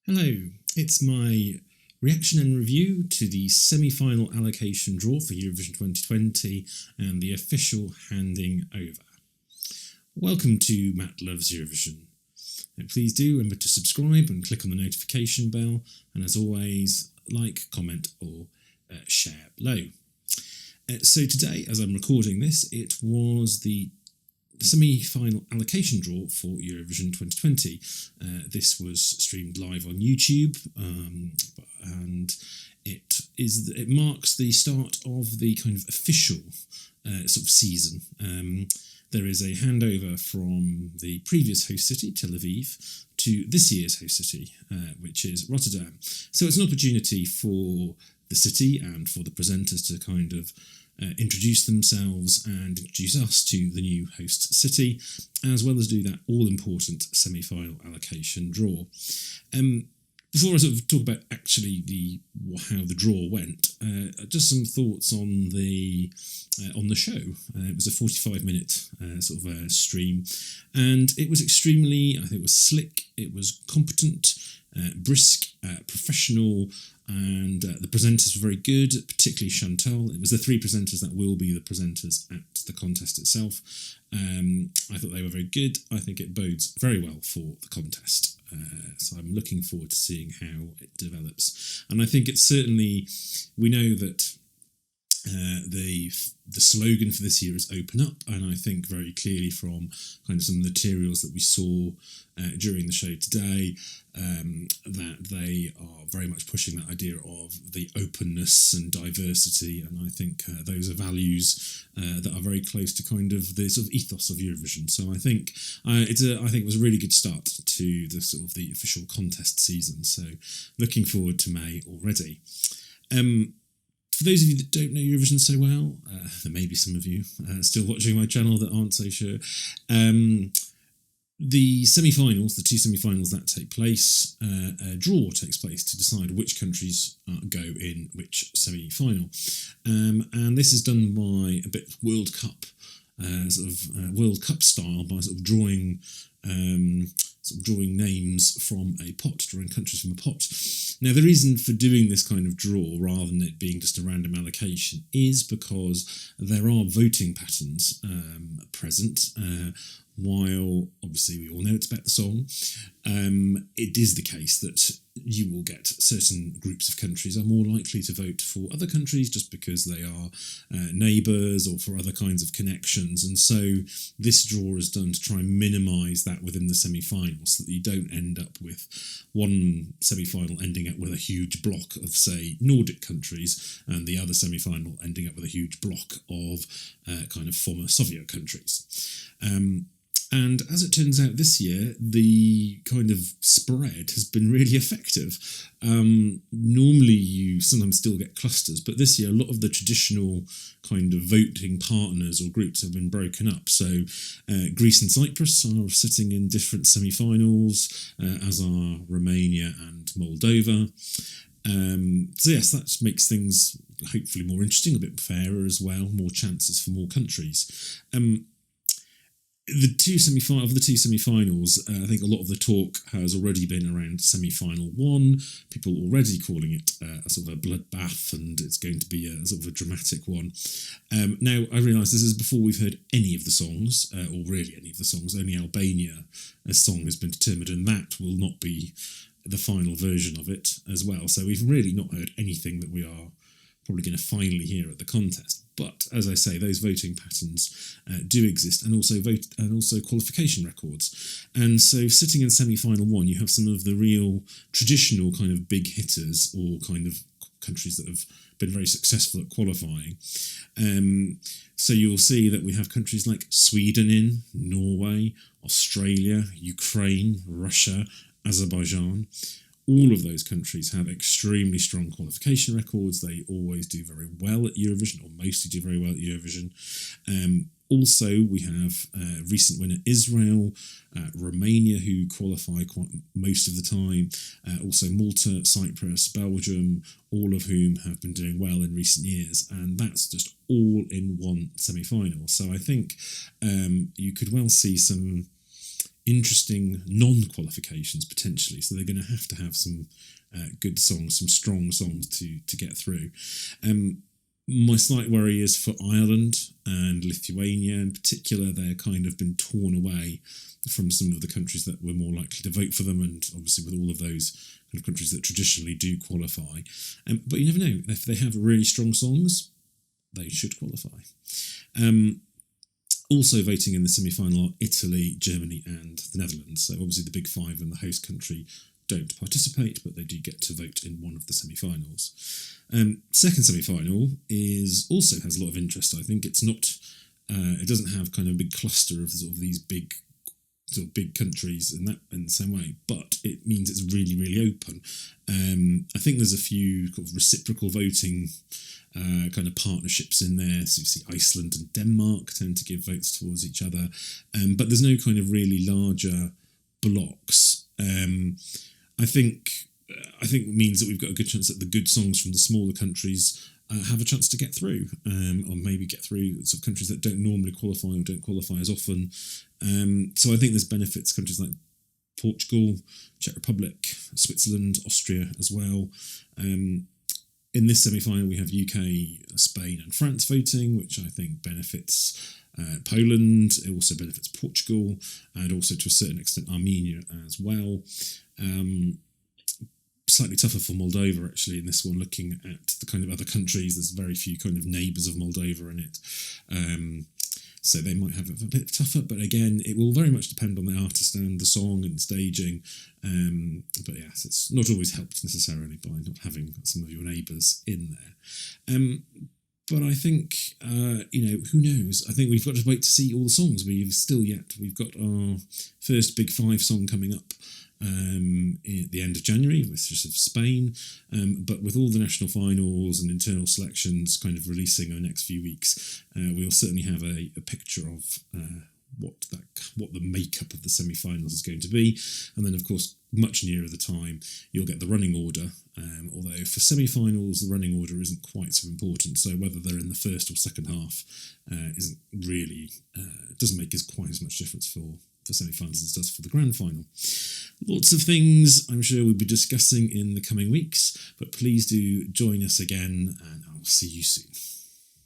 Hello, it's my reaction and review to the semi-final allocation draw for Eurovision 2020 and the official handing over. Welcome to Matt Loves Eurovision. Please do remember to subscribe and click on the notification bell, and as always, like, comment or share below. So today, as I'm recording this, it was the semi-final allocation draw for Eurovision 2020. This was streamed live on YouTube, and it marks the start of the kind of official sort of season. There is a handover from the previous host city, Tel Aviv, to this year's host city, which is Rotterdam. So it's an opportunity for the city and for the presenters to kind of introduce themselves and introduce us to the new host city, as well as do that all-important semi-final allocation draw. Before I sort of talk about actually how the draw went, just some thoughts on the show. It was a 45-minute sort of stream, and it was extremely, I think, it was slick, it was competent, brisk, professional, and the presenters were very good, particularly Chantal. It was the three presenters that will be the presenters at the contest itself. I thought they were very good. I think it bodes very well for the contest. So I'm looking forward to seeing how it develops. And I think it's certainly, we know that the slogan for this year is open up, and I think very clearly from kind of some materials that we saw during the show today that they are very much pushing that idea of the openness and diversity, and I think those are values that are very close to kind of the sort of ethos of Eurovision. So I think I think it was a really good start to the sort of the official contest season. So looking forward to May already. For those of you that don't know Eurovision so well, there may be some of you still watching my channel that aren't so sure. The semi-finals, the two semi-finals that take place, a draw takes place to decide which countries go in which semi-final. And this is done by a bit of World Cup, World Cup style, by sort of drawing names from a pot, drawing countries from a pot. Now, the reason for doing this kind of draw, rather than it being just a random allocation, is because there are voting patterns present. While obviously we all know it's about the song, it is the case that you will get certain groups of countries are more likely to vote for other countries just because they are neighbours or for other kinds of connections. And so this draw is done to try and minimise that within the semi-finals, so that you don't end up with one semi-final ending up with a huge block of, say, Nordic countries, and the other semi-final ending up with a huge block of kind of former Soviet countries. And as it turns out this year, the kind of spread has been really effective. Normally you sometimes still get clusters, but this year a lot of the traditional kind of voting partners or groups have been broken up. So Greece and Cyprus are sitting in different semi-finals, as are Romania and Moldova. So yes, that makes things hopefully more interesting, a bit fairer as well, more chances for more countries. The two semi-finals, I think a lot of the talk has already been around semi-final one, people already calling it a sort of a bloodbath, and it's going to be a sort of a dramatic one. Now, I realise this is before we've heard any of the songs, or really any of the songs. Only Albania, a song has been determined, and that will not be the final version of it as well. So we've really not heard anything that we are probably going to finally hear at the contest. But as I say, those voting patterns do exist, and also qualification records. And so sitting in semi-final one, you have some of the real traditional kind of big hitters, or kind of countries that have been very successful at qualifying. So you'll see that we have countries like Sweden in, Norway, Australia, Ukraine, Russia, Azerbaijan. All of those countries have extremely strong qualification records. They always do very well at Eurovision, or mostly do very well at Eurovision. Also, we have recent winner Israel, Romania, who qualify most of the time, also Malta, Cyprus, Belgium, all of whom have been doing well in recent years, and that's just all in one semi-final. So I think you could well see some interesting non-qualifications potentially. So they're going to have some good songs, some strong songs to get through. My slight worry is for Ireland and Lithuania in particular. They're kind of been torn away from some of the countries that were more likely to vote for them, and obviously with all of those kind of countries that traditionally do qualify. But you never know. If they have really strong songs, they should qualify. Also voting in the semi-final are Italy, Germany and the Netherlands. So obviously the big five and the host country don't participate, but they do get to vote in one of the semi-finals. Second semi-final also has a lot of interest. I think it's not, it doesn't have kind of a big cluster of sort of these big countries in the same way, but it means it's really, really open. I think there's a few kind of reciprocal voting kind of partnerships in there. So you see Iceland and Denmark tend to give votes towards each other, but there's no kind of really larger blocks. I think it means that we've got a good chance that the good songs from the smaller countries have a chance to get through, or maybe get through sort of countries that don't normally qualify or don't qualify as often. So I think there's benefits countries like Portugal, Czech Republic, Switzerland, Austria as well. In this semi-final, we have UK, Spain and France voting, which I think benefits Poland. It also benefits Portugal and also to a certain extent Armenia as well. Slightly tougher for Moldova actually in this one, looking at the kind of other countries. There's very few kind of neighbours of Moldova in it. So they might have it a bit tougher, but again, it will very much depend on the artist and the song and the staging. But yes, it's not always helped necessarily by not having some of your neighbours in there. But I think, who knows? I think we've got to wait to see all the songs. We've got our first Big Five song coming up at the end of January, which is of Spain. But with all the national finals and internal selections kind of releasing over the next few weeks, we'll certainly have a picture of what the makeup of the semi-finals is going to be. And then, of course, much nearer the time, you'll get the running order. Although for semi-finals, the running order isn't quite so important. So whether they're in the first or second half isn't really doesn't make quite as much difference for semi-finals as it does for the grand final. Lots of things I'm sure we'll be discussing in the coming weeks, but please do join us again, and I'll see you soon.